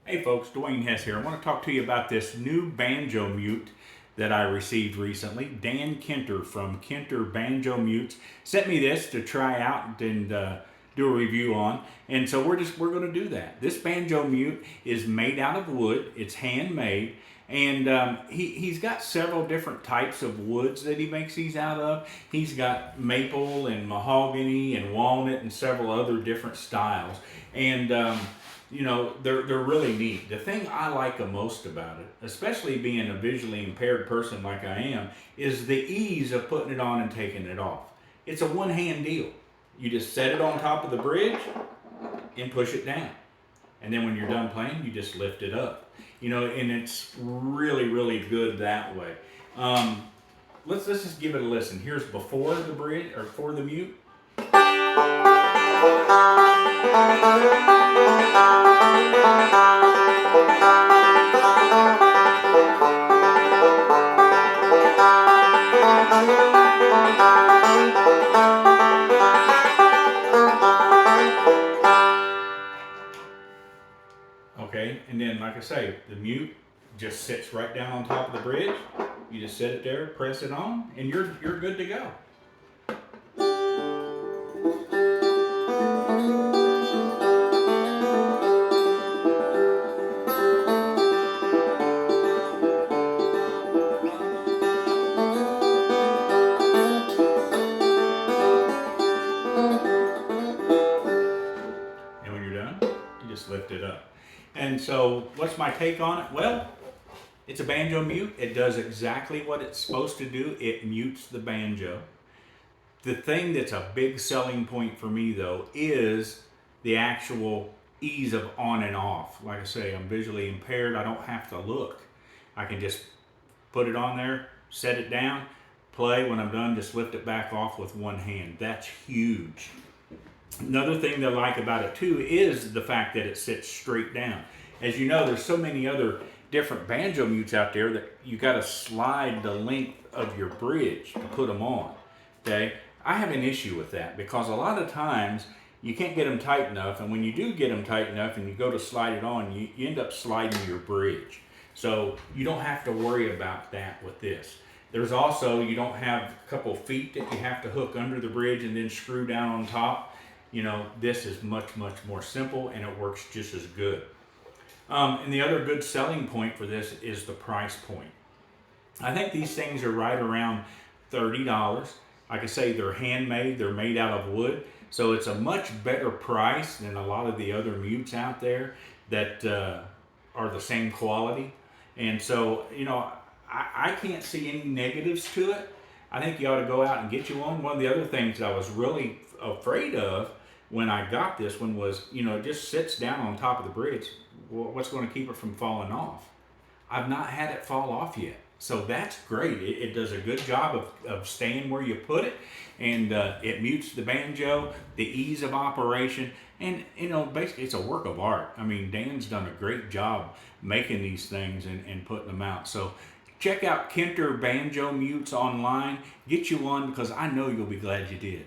Hey folks, Dwayne Hess here. I want to talk to you about this new banjo mute that I received recently. Dan Kintner from Kintner Banjo Mutes sent me this to try out and do a review on. And so we're going to do that. This banjo mute is made out of wood. It's handmade. And he's got several different types of woods that he makes these out of. He's got maple and mahogany and walnut and several other different styles. And you know, they're really neat. The thing I like the most about it, especially being a visually impaired person like I am, is the ease of putting it on and taking it off. It's a one-hand deal. You just set it on top of the bridge and push it down. And then when you're done playing, you just lift it up. You know, and it's really, really good that way. Let's just give it a listen. Here's before the bridge, or before the mute. Okay, and then like I say, the mute just sits right down on top of the bridge. You just set it there, press it on, and you're good to go. And when you're done, you just lift it up. And so what's my take on it? Well, it's a banjo mute. It does exactly what it's supposed to do. It mutes the banjo. The thing that's a big selling point for me though is the actual ease of on and off. Like I say, I'm visually impaired. I don't have to look. I can just put it on there, set it down, play. When I'm done, just lift it back off with one hand. That's huge. Another thing that I like about it too is the fact that it sits straight down. As you know, there's so many other different banjo mutes out there that you got to slide the length of your bridge to put them on. Okay, I have an issue with that because a lot of times you can't get them tight enough, and when you do get them tight enough and you go to slide it on, you end up sliding your bridge. So you don't have to worry about that with this. There's also, you don't have a couple feet that you have to hook under the bridge and then screw down on top. You know, this is much, much more simple and it works just as good. And the other good selling point for this is the price point. I think these things are right around $30. Like I say, they're handmade, they're made out of wood. So it's a much better price than a lot of the other mutes out there that are the same quality. And so, you know, I can't see any negatives to it. I think you ought to go out and get you one. One of the other things I was really afraid of when I got this one was, you know, it just sits down on top of the bridge. Well, what's going to keep it from falling off? I've not had it fall off yet. So that's great. It does a good job of staying where you put it, and it mutes the banjo, the ease of operation, and, you know, basically it's a work of art. I mean, Dan's done a great job making these things and putting them out. So check out Kintner Banjo Mutes online. Get you one because I know you'll be glad you did.